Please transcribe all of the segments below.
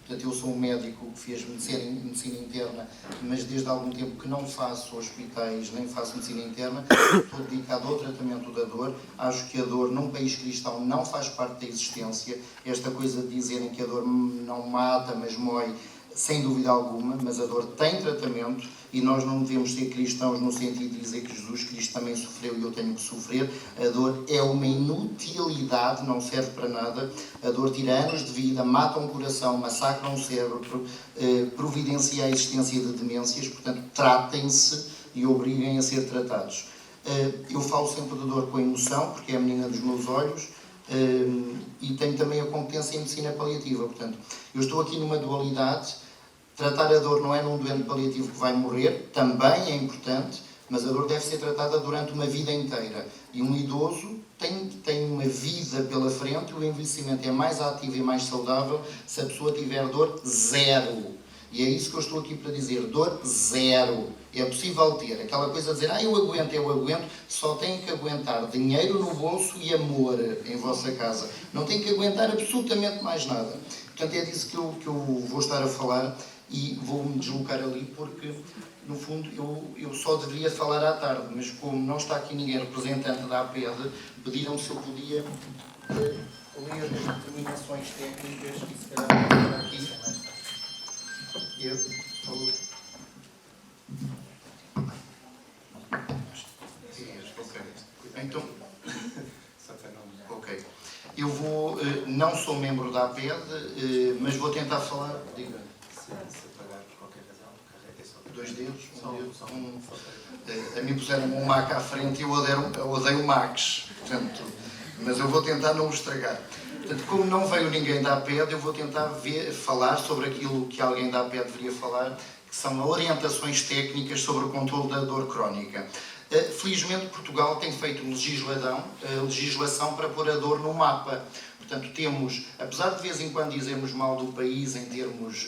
Portanto, eu sou um médico que fez medicina interna, mas desde há algum tempo que não faço hospitais, nem faço medicina interna, estou dedicado ao tratamento da dor. Acho que a dor num país cristão não faz parte da existência. Esta coisa de dizerem que a dor não mata, mas mói, sem dúvida alguma, mas a dor tem tratamento e nós não devemos ser cristãos no sentido de dizer que Jesus Cristo também sofreu e eu tenho que sofrer. A dor é uma inutilidade, não serve para nada. A dor tira anos de vida, mata um coração, massacra um cérebro, providencia a existência de demências. Portanto, tratem-se e obriguem a ser tratados. Eu falo sempre de dor com emoção, porque é a menina dos meus olhos. E tenho também a competência em medicina paliativa. Portanto, eu estou aqui numa dualidade. Tratar a dor não é num doente paliativo que vai morrer, também é importante, mas a dor deve ser tratada durante uma vida inteira. E um idoso tem uma vida pela frente, o envelhecimento é mais ativo e mais saudável se a pessoa tiver dor zero. E é isso que eu estou aqui para dizer, dor zero. É possível ter aquela coisa de dizer, eu aguento, só tem que aguentar dinheiro no bolso e amor em vossa casa. Não tem que aguentar absolutamente mais nada. Portanto, é disso que eu vou estar a falar e vou-me deslocar ali porque, no fundo, eu só deveria falar à tarde, mas como não está aqui ninguém representante da APED, pediram-me se eu podia ler as determinações técnicas e se calhar vou falar aqui. Eu falo. Então, ok. Eu vou, não sou membro da APED, mas vou tentar falar. Diga. Se pagar por qualquer razão, carreguei só 2 dedos, a mim puseram um Mac à frente e eu odeio Macs, portanto, mas eu vou tentar não o estragar. Portanto, como não veio ninguém da APED, eu vou tentar falar sobre aquilo que alguém da APED deveria falar, que são orientações técnicas sobre o controle da dor crónica. Felizmente, Portugal tem feito legislação para pôr a dor no mapa. Portanto, temos, apesar de vez em quando dizermos mal do país em termos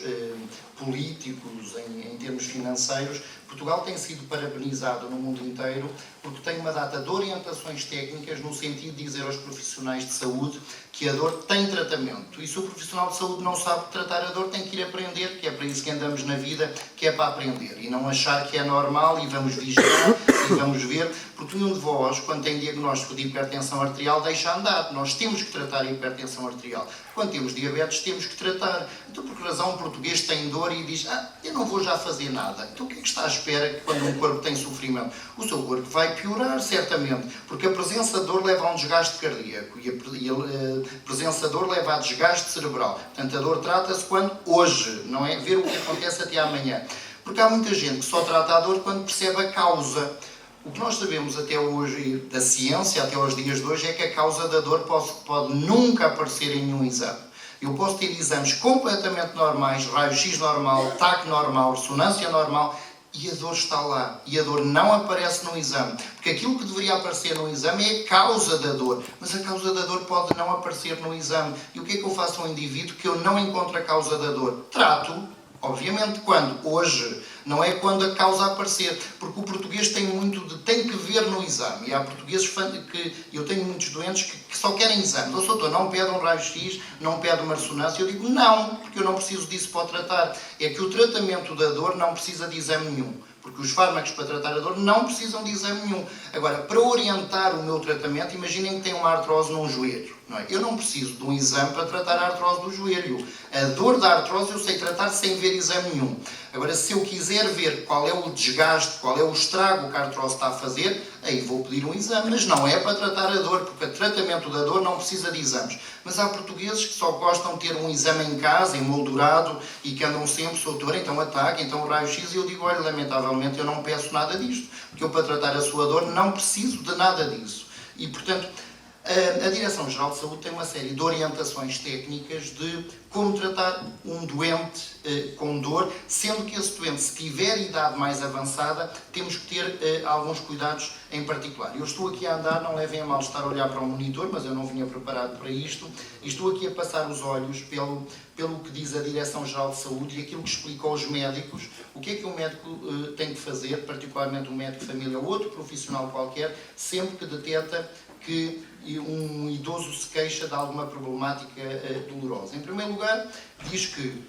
políticos, em termos financeiros, Portugal tem sido parabenizado no mundo inteiro porque tem uma data de orientações técnicas no sentido de dizer aos profissionais de saúde que a dor tem tratamento. E se o profissional de saúde não sabe tratar a dor, tem que ir aprender, que é para isso que andamos na vida, que é para aprender. E não achar que é normal e vamos vigiar e vamos ver, porque nenhum de vós, quando tem diagnóstico de hipertensão arterial, deixa andar. Nós temos que tratar a hipertensão arterial. Quando temos diabetes, temos que tratar. Então, por que razão um português tem dor e diz, eu não vou já fazer nada. Então, o que é que está à espera que quando um corpo tem sofrimento? O seu corpo vai piorar, certamente, porque a presença de dor leva a um desgaste cardíaco e a presença de dor leva a desgaste cerebral. Portanto, a dor trata-se quando hoje, não é ver o que acontece até amanhã. Porque há muita gente que só trata a dor quando percebe a causa. O que nós sabemos até hoje, da ciência, até aos dias de hoje, é que a causa da dor pode nunca aparecer em nenhum exame. Eu posso ter exames completamente normais, raio-x normal, TAC normal, ressonância normal, e a dor está lá. E a dor não aparece no exame. Porque aquilo que deveria aparecer no exame é a causa da dor. Mas a causa da dor pode não aparecer no exame. E o que é que eu faço a um indivíduo que eu não encontro a causa da dor? Trato. Obviamente, quando? Hoje. Não é quando a causa aparecer. Porque o português tem que ver no exame. E há portugueses que... Eu tenho muitos doentes que só querem exames. O doutor não pede um raio-x, não pede uma ressonância. Eu digo, não, porque eu não preciso disso para o tratar. É que o tratamento da dor não precisa de exame nenhum. Porque os fármacos para tratar a dor não precisam de exame nenhum. Agora, para orientar o meu tratamento, imaginem que tem uma artrose num joelho. Não é? Eu não preciso de um exame para tratar a artrose do joelho. A dor da artrose eu sei tratar sem ver exame nenhum. Agora, se eu quiser ver qual é o desgaste, qual é o estrago que a artrose está a fazer, aí vou pedir um exame. Mas não é para tratar a dor, porque o tratamento da dor não precisa de exames. Mas há portugueses que só gostam de ter um exame em casa, emoldurado, e que andam sempre, doutor, então ataque, então raio-x, e eu digo, olha, lamentavelmente eu não peço nada disto, porque eu para tratar a sua dor não preciso de nada disso. E, portanto, a Direção-Geral de Saúde tem uma série de orientações técnicas de como tratar um doente com dor, sendo que esse doente, se tiver idade mais avançada, temos que ter alguns cuidados em particular. Eu estou aqui a andar, não levem a mal estar a olhar para o monitor, mas eu não vinha preparado para isto, e estou aqui a passar os olhos pelo que diz a Direção-Geral de Saúde e aquilo que explica aos médicos, o que é que um médico tem que fazer, particularmente um médico de família ou outro profissional qualquer, sempre que detecta que um idoso se queixa de alguma problemática dolorosa. Em primeiro lugar, diz que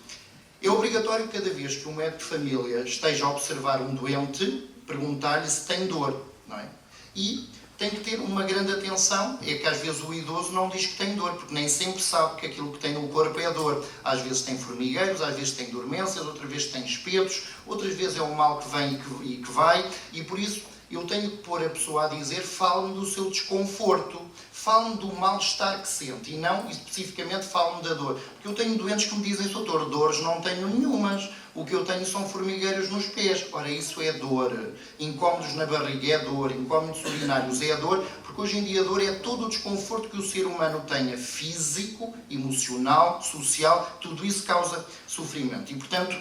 É obrigatório cada vez que um médico de família esteja a observar um doente, perguntar-lhe se tem dor, não é? E tem que ter uma grande atenção, é que às vezes o idoso não diz que tem dor, porque nem sempre sabe que aquilo que tem no corpo é dor. Às vezes tem formigueiros, às vezes tem dormências, outras vezes tem espetos, outras vezes é um mal que vem e que vai, e por isso eu tenho que pôr a pessoa a dizer, fale-me do seu desconforto, fale-me do mal-estar que sente, e não especificamente fale-me da dor. Porque eu tenho doentes que me dizem, doutor, dores não tenho nenhumas, o que eu tenho são formigueiros nos pés. Ora, isso é dor. Incómodos na barriga é dor, incómodos urinários é dor, porque hoje em dia a dor é todo o desconforto que o ser humano tenha, físico, emocional, social, tudo isso causa sofrimento. E, portanto,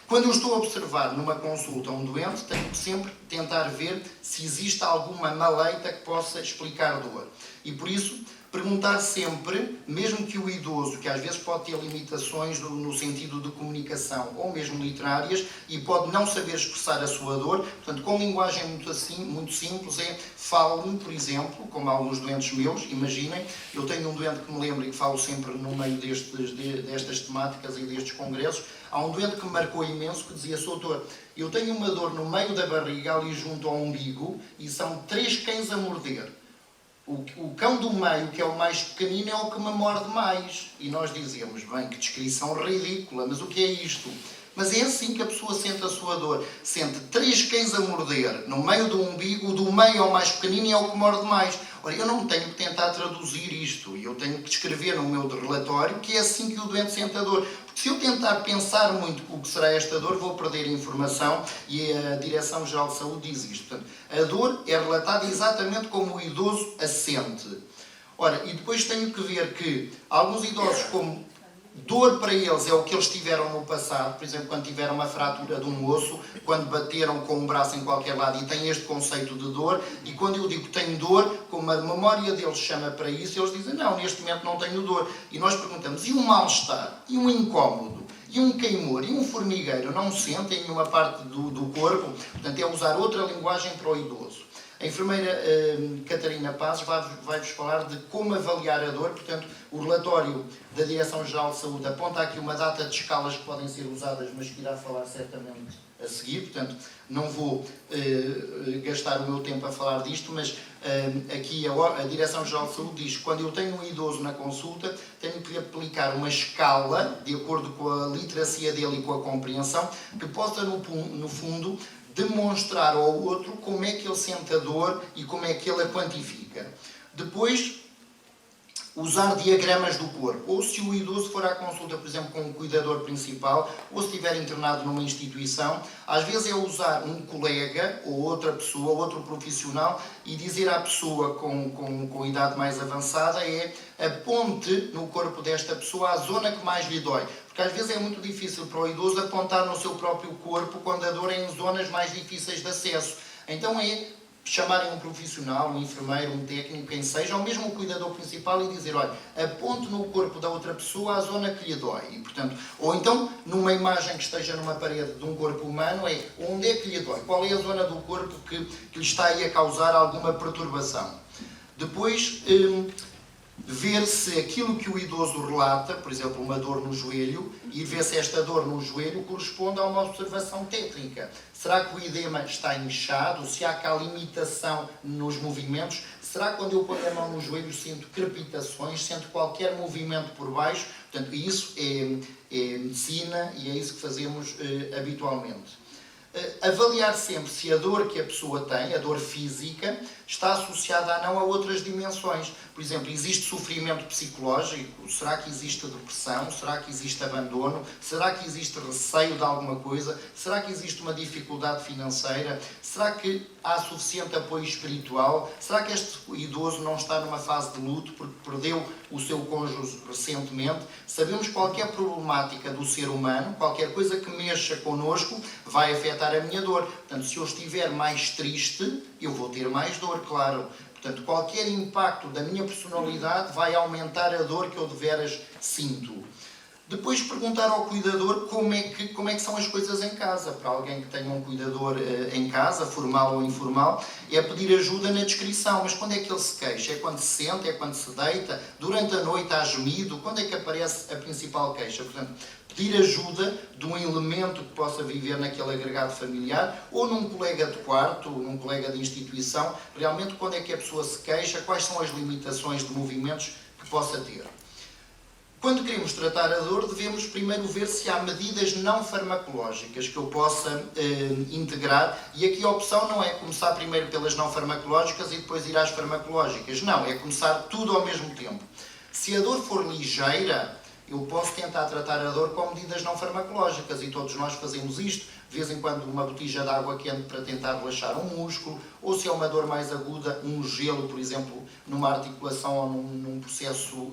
quando eu estou a observar numa consulta um doente, tenho que sempre tentar ver se existe alguma maleita que possa explicar dor. E por isso, perguntar sempre, mesmo que o idoso, que às vezes pode ter limitações no sentido de comunicação ou mesmo literárias e pode não saber expressar a sua dor, portanto, com linguagem muito simples, fale-me, por exemplo, como alguns doentes meus, imaginem, eu tenho um doente que me lembra e que falo sempre no meio destas temáticas e destes congressos, há um doente que me marcou imenso que dizia, doutor, eu tenho uma dor no meio da barriga, ali junto ao umbigo, e são 3 cães a morder. O cão do meio, que é o mais pequenino, é o que me morde mais. E nós dizemos, bem, que descrição ridícula, mas o que é isto? Mas é assim que a pessoa sente a sua dor. Sente 3 cães a morder no meio do umbigo, o do meio é o mais pequenino e é o que morde mais. Ora, eu não tenho que tentar traduzir isto, e eu tenho que descrever no meu relatório que é assim que o doente sente a dor. Porque se eu tentar pensar muito o que será esta dor, vou perder informação, e a Direção-Geral de Saúde diz isto. Portanto, a dor é relatada exatamente como o idoso a sente. Ora, e depois tenho que ver que alguns idosos, como dor para eles é o que eles tiveram no passado, por exemplo, quando tiveram uma fratura de um osso, quando bateram com um braço em qualquer lado, e têm este conceito de dor, e quando eu digo que tenho dor, como a memória deles chama para isso, eles dizem, não, neste momento não tenho dor. E nós perguntamos, e um mal-estar? E um incómodo? E um queimor? E um formigueiro? Não sentem em nenhuma parte do corpo? Portanto, é usar outra linguagem para o idoso. A enfermeira Catarina Pazes vai-vos falar de como avaliar a dor. Portanto, o relatório da Direção-Geral de Saúde aponta aqui uma data de escalas que podem ser usadas, mas que irá falar certamente a seguir. Portanto, não vou gastar o meu tempo a falar disto, mas aqui a Direção-Geral de Saúde diz que quando eu tenho um idoso na consulta, tenho que lhe aplicar uma escala, de acordo com a literacia dele e com a compreensão, que possa, no fundo, demonstrar ao outro como é que ele sente a dor e como é que ele a quantifica. Depois, usar diagramas do corpo. Ou se o idoso for à consulta, por exemplo, com um cuidador principal, ou se estiver internado numa instituição, às vezes é usar um colega, ou outra pessoa, ou outro profissional, e dizer à pessoa com idade mais avançada aponte no corpo desta pessoa a zona que mais lhe dói. Porque às vezes é muito difícil para o idoso apontar no seu próprio corpo quando a dor é em zonas mais difíceis de acesso. Então chamarem um profissional, um enfermeiro, um técnico, quem seja, ou mesmo o cuidador principal e dizer, olha, aponte no corpo da outra pessoa a zona que lhe dói. E, portanto, ou então, numa imagem que esteja numa parede de um corpo humano, onde é que lhe dói? Qual é a zona do corpo que lhe está aí a causar alguma perturbação? Depois, ver se aquilo que o idoso relata, por exemplo, uma dor no joelho, e ver se esta dor no joelho corresponde a uma observação técnica. Será que o edema está inchado? Se há cá limitação nos movimentos? Será que quando eu ponho a mão no joelho sinto crepitações, sinto qualquer movimento por baixo? Portanto, isso é medicina e é isso que fazemos habitualmente. Avaliar sempre se a dor que a pessoa tem, a dor física, está associada ou não a outras dimensões. Por exemplo, existe sofrimento psicológico? Será que existe depressão? Será que existe abandono? Será que existe receio de alguma coisa? Será que existe uma dificuldade financeira? Será que há suficiente apoio espiritual? Será que este idoso não está numa fase de luto porque perdeu o seu cônjuge recentemente? Sabemos que qualquer problemática do ser humano, qualquer coisa que mexa connosco, vai afetar a minha dor. Portanto, se eu estiver mais triste, eu vou ter mais dor, claro. Portanto, qualquer impacto da minha personalidade vai aumentar a dor que eu deveras sinto. Depois perguntar ao cuidador como é que são as coisas em casa. Para alguém que tenha um cuidador em casa, formal ou informal, é pedir ajuda na descrição. Mas quando é que ele se queixa? É quando se senta? É quando se deita? Durante a noite há gemido? Quando é que aparece a principal queixa? Portanto, pedir ajuda de um elemento que possa viver naquele agregado familiar ou num colega de quarto, ou num colega de instituição. Realmente, quando é que a pessoa se queixa? Quais são as limitações de movimentos que possa ter? Quando queremos tratar a dor, devemos primeiro ver se há medidas não farmacológicas que eu possa integrar. E aqui a opção não é começar primeiro pelas não farmacológicas e depois ir às farmacológicas. Não, é começar tudo ao mesmo tempo. Se a dor for ligeira, eu posso tentar tratar a dor com medidas não farmacológicas e todos nós fazemos isto. De vez em quando uma botija de água quente para tentar relaxar um músculo, ou se é uma dor mais aguda, um gelo, por exemplo, numa articulação ou num processo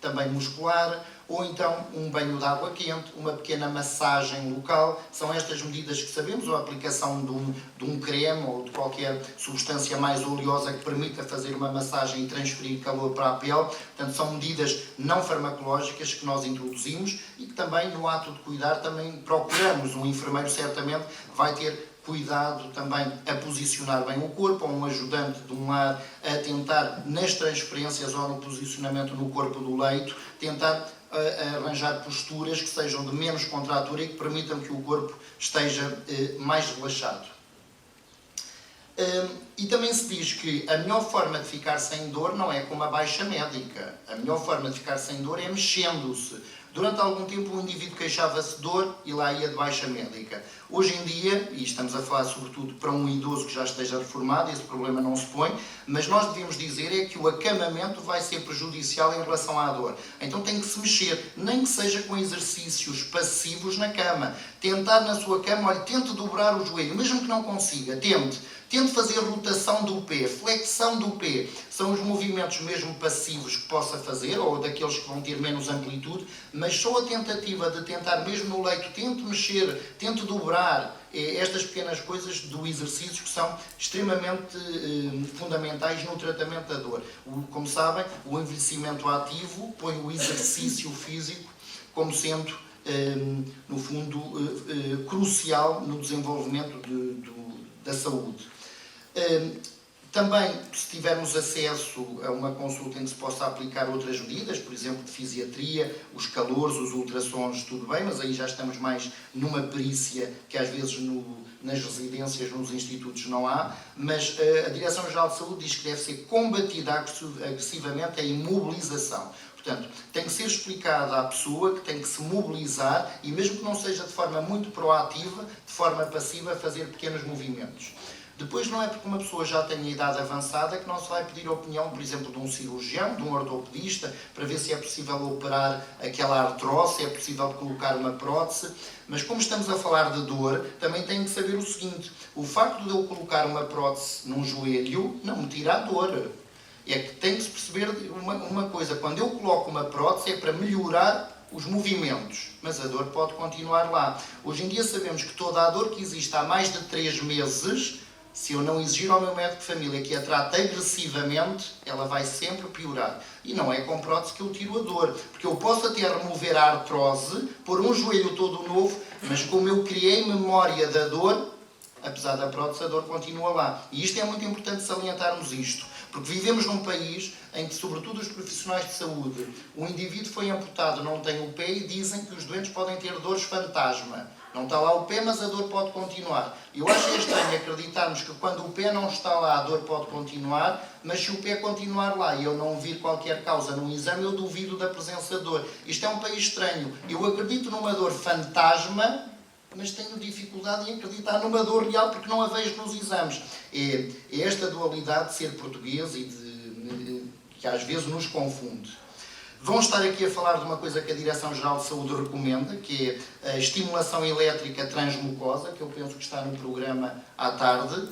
também muscular, ou então um banho de água quente, uma pequena massagem local. São estas medidas que sabemos, ou a aplicação de um creme ou de qualquer substância mais oleosa que permita fazer uma massagem e transferir calor para a pele. Portanto, são medidas não farmacológicas que nós introduzimos e que também, no ato de cuidar, também procuramos. Um enfermeiro certamente vai ter cuidado também a posicionar bem o corpo, ou um ajudante de um lar a tentar, nas transferências ou no posicionamento no corpo do leito, tentar arranjar posturas que sejam de menos contratura e que permitam que o corpo esteja mais relaxado. E também se diz que a melhor forma de ficar sem dor não é com uma baixa médica. A melhor forma de ficar sem dor é mexendo-se. Durante algum tempo o indivíduo queixava-se de dor e lá ia de baixa médica. Hoje em dia, e estamos a falar sobretudo para um idoso que já esteja reformado, esse problema não se põe, mas nós devemos dizer é que o acamamento vai ser prejudicial em relação à dor. Então tem que se mexer, nem que seja com exercícios passivos na cama. Tentar na sua cama, olha, tente dobrar o joelho, mesmo que não consiga, tente. Tente fazer rotação do pé, flexão do pé. São os movimentos mesmo passivos que possa fazer, ou daqueles que vão ter menos amplitude, mas só a tentativa de tentar mesmo no leito, tente mexer, tente dobrar, estas pequenas coisas do exercício que são extremamente fundamentais no tratamento da dor. Como sabem, o envelhecimento ativo põe o exercício físico como sendo, no fundo, crucial no desenvolvimento da saúde. Também, se tivermos acesso a uma consulta em que se possa aplicar outras medidas, por exemplo, de fisiatria, os calores, os ultrassons, tudo bem, mas aí já estamos mais numa perícia que às vezes nas residências, nos institutos não há, mas a Direção-Geral de Saúde diz que deve ser combatida agressivamente a imobilização. Portanto, tem que ser explicada à pessoa que tem que se mobilizar e mesmo que não seja de forma muito proativa, de forma passiva, fazer pequenos movimentos. Depois não é porque uma pessoa já tenha idade avançada que não se vai pedir a opinião, por exemplo, de um cirurgião, de um ortopedista, para ver se é possível operar aquela artrose, se é possível colocar uma prótese. Mas como estamos a falar de dor, também tenho que saber o seguinte: o facto de eu colocar uma prótese num joelho não me tira a dor. É que tem que se perceber uma coisa: quando eu coloco uma prótese é para melhorar os movimentos, mas a dor pode continuar lá. Hoje em dia sabemos que toda a dor que existe há mais de 3 meses, se eu não exigir ao meu médico de família que a trate agressivamente, ela vai sempre piorar. E não é com prótese que eu tiro a dor, porque eu posso até remover a artrose, pôr um joelho todo novo, mas como eu criei memória da dor, apesar da prótese, a dor continua lá. E isto é muito importante salientarmos isto, porque vivemos num país em que, sobretudo os profissionais de saúde, o indivíduo foi amputado, não tem o pé e dizem que os doentes podem ter dores fantasma. Não está lá o pé, mas a dor pode continuar. Eu acho estranho acreditarmos que quando o pé não está lá, a dor pode continuar, mas se o pé continuar lá e eu não vir qualquer causa num exame, eu duvido da presença de dor. Isto é um país estranho. Eu acredito numa dor fantasma, mas tenho dificuldade em acreditar numa dor real porque não a vejo nos exames. É esta dualidade de ser português e que às vezes nos confunde. Vão estar aqui a falar de uma coisa que a Direção-Geral de Saúde recomenda, que é a estimulação elétrica transmucosa, que eu penso que está no programa à tarde,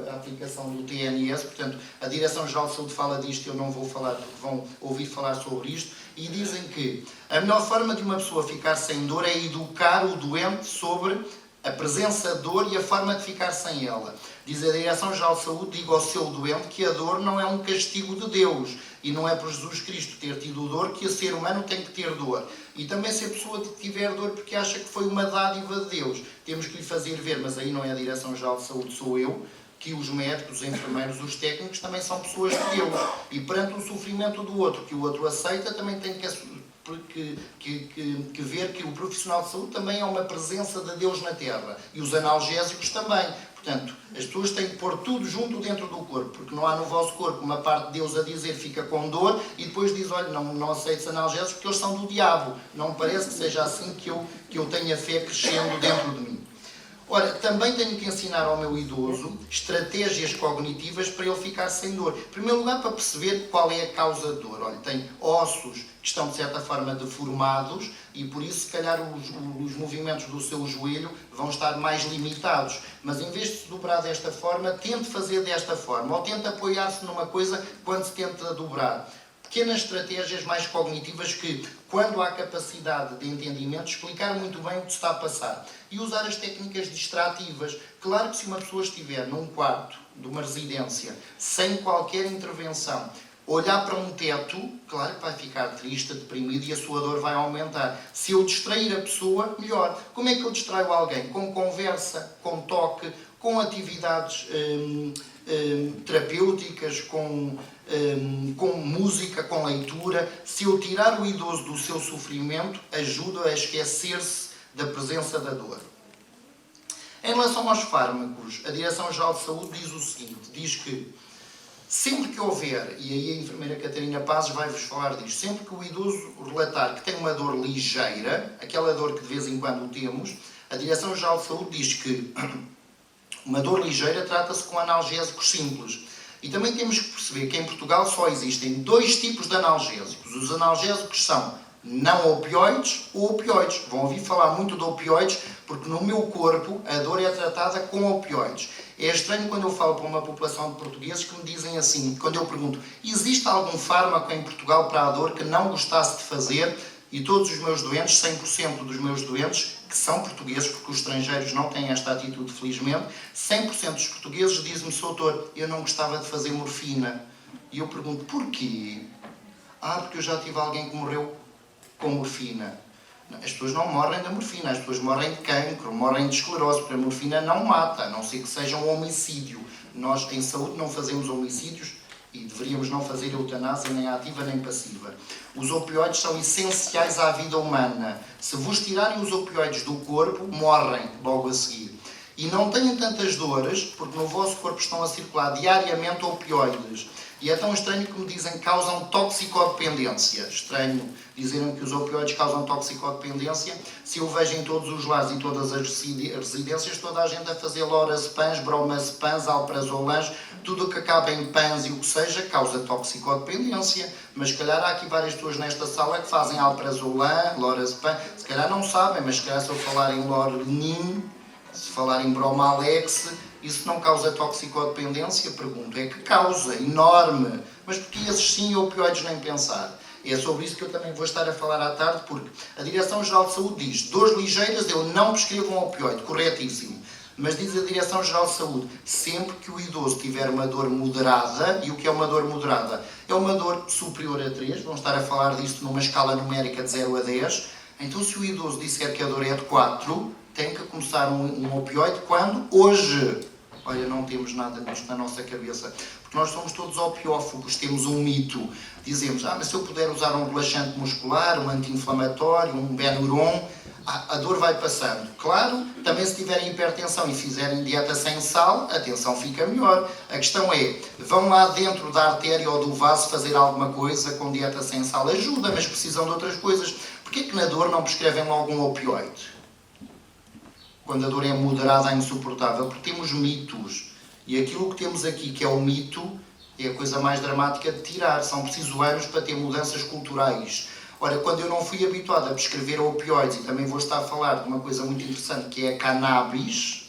a aplicação do TNS. Portanto, a Direção-Geral de Saúde fala disto, eu não vou falar, porque vão ouvir falar sobre isto, e dizem que a melhor forma de uma pessoa ficar sem dor é educar o doente sobre a presença de dor e a forma de ficar sem ela. Diz a Direção-Geral de Saúde, diga ao seu doente que a dor não é um castigo de Deus e não é por Jesus Cristo ter tido dor que o ser humano tem que ter dor. E também se a pessoa tiver dor porque acha que foi uma dádiva de Deus, temos que lhe fazer ver, mas aí não é a Direção-Geral de Saúde, sou eu, que os médicos, os enfermeiros, os técnicos também são pessoas de Deus. E perante o sofrimento do outro, que o outro aceita, também tem que ver que o profissional de saúde também é uma presença de Deus na Terra. E os analgésicos também. Portanto, as pessoas têm que pôr tudo junto dentro do corpo, porque não há no vosso corpo uma parte de Deus a dizer fica com dor e depois diz, olha, não aceites analgésicos porque eles são do diabo. Não me parece que seja assim que eu tenha fé crescendo dentro de mim. Ora, também tenho que ensinar ao meu idoso estratégias cognitivas para ele ficar sem dor. Em primeiro lugar, para perceber qual é a causa de dor. Olha, tem ossos que estão, de certa forma, deformados e, por isso, se calhar, os movimentos do seu joelho vão estar mais limitados. Mas, em vez de se dobrar desta forma, tente fazer desta forma. Ou tente apoiar-se numa coisa quando se tenta dobrar. Pequenas estratégias mais cognitivas que, quando há capacidade de entendimento, explicar muito bem o que se está a passar. E usar as técnicas distrativas. Claro que se uma pessoa estiver num quarto de uma residência, sem qualquer intervenção, olhar para um teto, claro que vai ficar triste, deprimido e a sua dor vai aumentar. Se eu distrair a pessoa, melhor. Como é que eu distraio alguém? Com conversa, com toque, com atividades terapêuticas, com música, com leitura. Se eu tirar o idoso do seu sofrimento, ajuda a esquecer-se da presença da dor. Em relação aos fármacos, a Direção-Geral de Saúde diz o seguinte, diz que sempre que houver, e aí a enfermeira Catarina Pazes vai-vos falar disto, sempre que o idoso relatar que tem uma dor ligeira, aquela dor que de vez em quando temos, a Direção-Geral de Saúde diz que uma dor ligeira trata-se com analgésicos simples. E também temos que perceber que em Portugal só existem dois tipos de analgésicos. Os analgésicos são não opioides ou opioides. Vão ouvir falar muito de opioides porque no meu corpo a dor é tratada com opioides. É estranho quando eu falo para uma população de portugueses que me dizem assim, quando eu pergunto, existe algum fármaco em Portugal para a dor que não gostasse de fazer? E todos os meus doentes, 100% dos meus doentes, que são portugueses, porque os estrangeiros não têm esta atitude, felizmente, 100% dos portugueses dizem-me, doutor, eu não gostava de fazer morfina. E eu pergunto, porquê? Porque eu já tive alguém que morreu com morfina. As pessoas não morrem da morfina, as pessoas morrem de cancro, morrem de esclerose, porque a morfina não mata, a não ser que seja um homicídio. Nós, em saúde, não fazemos homicídios e deveríamos não fazer eutanásia, nem ativa nem passiva. Os opioides são essenciais à vida humana. Se vos tirarem os opioides do corpo, morrem logo a seguir. E não têm tantas dores, porque no vosso corpo estão a circular diariamente opioides. E é tão estranho que me dizem que causam toxicodependência. Estranho dizerem que os opioides causam toxicodependência. Se eu vejo em todos os lares e todas as residências, toda a gente a fazer lorazepams, bromazepams, alprazolans, tudo o que acaba em pans e o que seja, causa toxicodependência. Mas se calhar há aqui várias pessoas nesta sala que fazem alprazolam, lorazepam. Se calhar não sabem, mas se calhar se eu falar em lorenin, se falar em bromalex, isso não causa toxicodependência? Pergunto. É que causa, enorme. Mas porque esses sim opioides nem pensar? É sobre isso que eu também vou estar a falar à tarde, porque a Direção-Geral de Saúde diz, dores ligeiras eu não prescrevo um opioide, corretíssimo. Mas diz a Direção-Geral de Saúde, sempre que o idoso tiver uma dor moderada, e o que é uma dor moderada? É uma dor superior a 3, vamos estar a falar disto numa escala numérica de 0 a 10, então se o idoso disser que a dor é de 4, tem que começar um opioide quando? Hoje. Olha, não temos nada disto na nossa cabeça, porque nós somos todos opiófagos, temos um mito. Dizemos, mas se eu puder usar um relaxante muscular, um anti-inflamatório, um Benuron, a dor vai passando. Claro, também se tiverem hipertensão e fizerem dieta sem sal, a tensão fica melhor. A questão é, vão lá dentro da artéria ou do vaso fazer alguma coisa com dieta sem sal? Ajuda, mas precisam de outras coisas. Porquê que na dor não prescrevem logo um opioide? Quando a dor é moderada, é insuportável, porque temos mitos. E aquilo que temos aqui, que é o mito, é a coisa mais dramática de tirar. São precisos anos para ter mudanças culturais. Ora, quando eu não fui habituado a prescrever opioides, e também vou estar a falar de uma coisa muito interessante, que é a cannabis.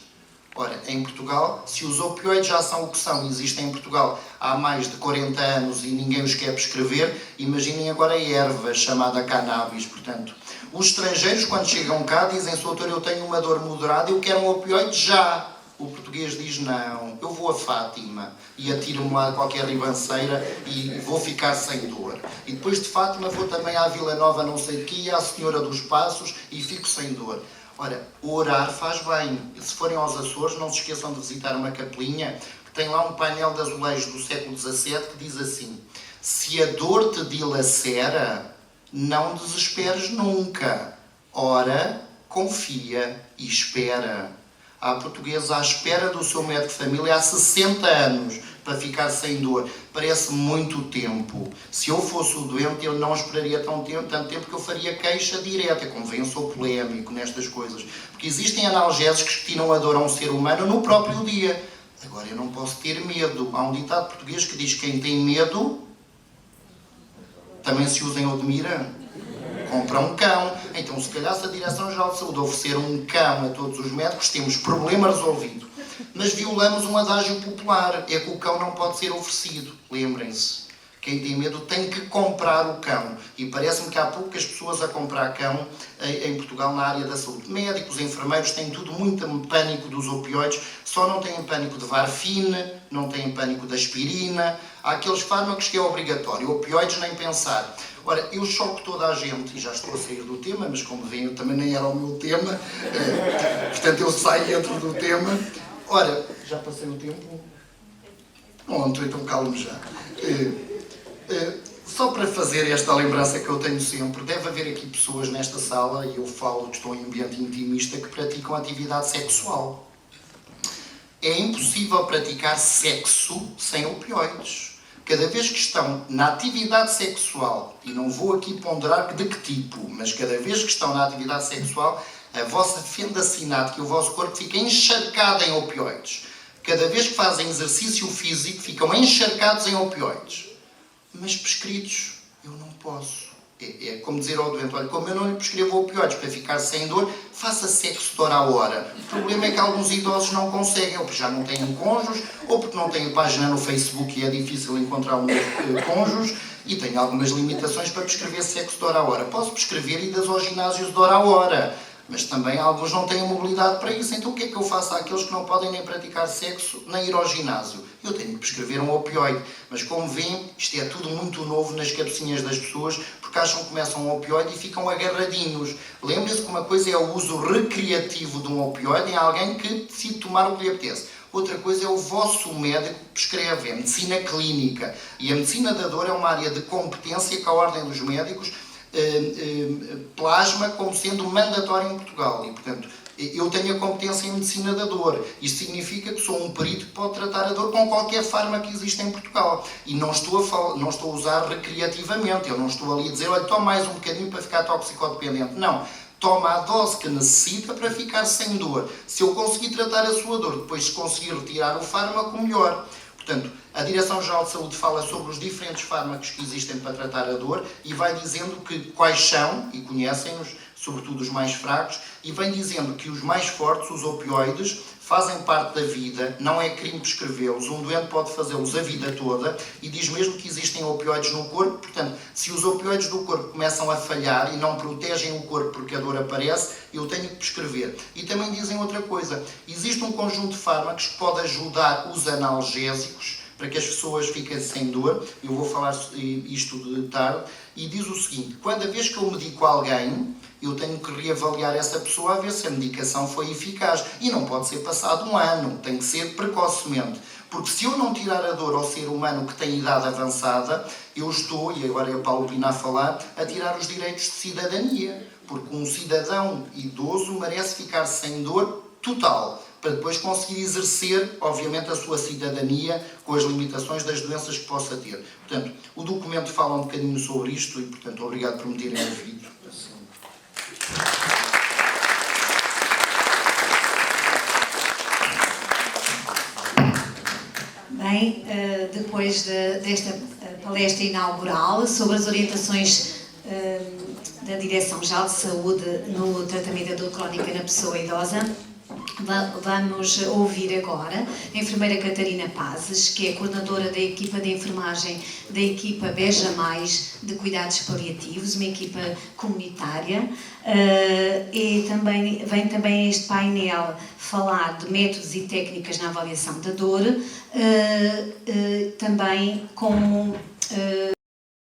Ora, em Portugal, se os opioides já são o que são, existem em Portugal há mais de 40 anos e ninguém os quer prescrever, imaginem agora a erva chamada cannabis, portanto. Os estrangeiros, quando chegam cá, dizem, doutor, eu tenho uma dor moderada, eu quero um opioide já. O português diz não, eu vou a Fátima e atiro-me lá a qualquer ribanceira e vou ficar sem dor. E depois de Fátima vou também à Vila Nova não sei de quê, à Senhora dos Passos e fico sem dor. Ora, orar faz bem. E se forem aos Açores, não se esqueçam de visitar uma capelinha que tem lá um painel de azulejos do século XVII que diz assim: se a dor te dilacera, não desesperes nunca. Ora, confia e espera. Há portugueses à espera do seu médico de família há 60 anos para ficar sem dor. Parece muito tempo. Se eu fosse o doente, eu não esperaria tanto tempo, que eu faria queixa direta. Como vem, eu sou polémico nestas coisas. Porque existem analgésicos que tiram a dor a um ser humano no próprio dia. Agora, eu não posso ter medo. Há um ditado português que diz que quem tem medo também se usa em Odmira. Compra um cão. Então, se calhar, se a Direção-Geral de Saúde oferecer um cão a todos os médicos, temos problema resolvido. Mas violamos um adágio popular. É que o cão não pode ser oferecido. Lembrem-se. Quem tem medo tem que comprar o cão. E parece-me que há poucas pessoas a comprar cão em Portugal na área da saúde. Médicos, enfermeiros, têm tudo muito pânico dos opioides. Só não têm pânico de Varfine, não têm pânico da aspirina. Há aqueles fármacos que é obrigatório. Opioides, nem pensar. Ora, eu choco toda a gente, e já estou a sair do tema, mas como veem, eu também nem era o meu tema, portanto eu saio dentro do tema. Ora, já passei o tempo? Pronto, então calmo já. Só para fazer esta lembrança que eu tenho sempre, deve haver aqui pessoas nesta sala, e eu falo que estou em ambiente intimista, que praticam atividade sexual. É impossível praticar sexo sem opioides. Cada vez que estão na atividade sexual, e não vou aqui ponderar de que tipo, mas cada vez que estão na atividade sexual, a vossa fenda sináptica, o vosso corpo fica encharcado em opioides. Cada vez que fazem exercício físico, ficam encharcados em opioides. Mas prescritos, eu não posso. É como dizer ao doente: olha, como eu não lhe prescrevo opioides para ficar sem dor, faça sexo de hora a hora. O problema é que alguns idosos não conseguem, ou porque já não têm cônjuges, ou porque não têm página no Facebook e é difícil encontrar um cônjuge, e têm algumas limitações para prescrever sexo de hora a hora. Posso prescrever idas ao ginásio de hora a hora, mas também alguns não têm mobilidade para isso. Então o que é que eu faço àqueles que não podem nem praticar sexo, nem ir ao ginásio? Eu tenho que prescrever um opioide. Mas como veem, isto é tudo muito novo nas cabecinhas das pessoas, porque acham que começam um opioide e ficam agarradinhos. Lembrem-se que uma coisa é o uso recreativo de um opioide em alguém que decide tomar o que lhe apetece. Outra coisa é o vosso médico que prescreve, é a medicina clínica. E a medicina da dor é uma área de competência que a Ordem dos Médicos plasma como sendo mandatório em Portugal. E, portanto, eu tenho a competência em medicina da dor. Isto significa que sou um perito que pode tratar a dor com qualquer fármaco que existe em Portugal. E não estou a usar recreativamente. Eu não estou ali a dizer: olha, toma mais um bocadinho para ficar toxicodependente. Não. Toma a dose que necessita para ficar sem dor. Se eu conseguir tratar a sua dor, depois se conseguir retirar o fármaco, melhor. Portanto, a Direção-Geral de Saúde fala sobre os diferentes fármacos que existem para tratar a dor e vai dizendo quais são, e conhecem-nos, sobretudo os mais fracos, e vem dizendo que os mais fortes, os opioides, fazem parte da vida, não é crime prescrevê-los, um doente pode fazê-los a vida toda, e diz mesmo que existem opioides no corpo. Portanto, se os opioides do corpo começam a falhar e não protegem o corpo porque a dor aparece, eu tenho que prescrever. E também dizem outra coisa: existe um conjunto de fármacos que pode ajudar os analgésicos para que as pessoas fiquem sem dor. Eu vou falar isto de tarde. E diz o seguinte: cada vez que eu medico alguém, eu tenho que reavaliar essa pessoa a ver se a medicação foi eficaz. E não pode ser passado um ano, tem que ser precocemente. Porque se eu não tirar a dor ao ser humano que tem idade avançada, eu estou, e agora é o Paulo Pina a falar, a tirar os direitos de cidadania. Porque um cidadão idoso merece ficar sem dor total, para depois conseguir exercer, obviamente, a sua cidadania com as limitações das doenças que possa ter. Portanto, o documento fala um bocadinho sobre isto e, portanto, obrigado por me terem ouvido. Bem, depois desta palestra inaugural sobre as orientações da Direção-Geral de Saúde no tratamento da dor crónica na pessoa idosa, Vamos ouvir agora a enfermeira Catarina Pazes, que é coordenadora da equipa de enfermagem da equipa Beja Mais de Cuidados Paliativos, uma equipa comunitária, e vem também a este painel falar de métodos e técnicas na avaliação da dor, também como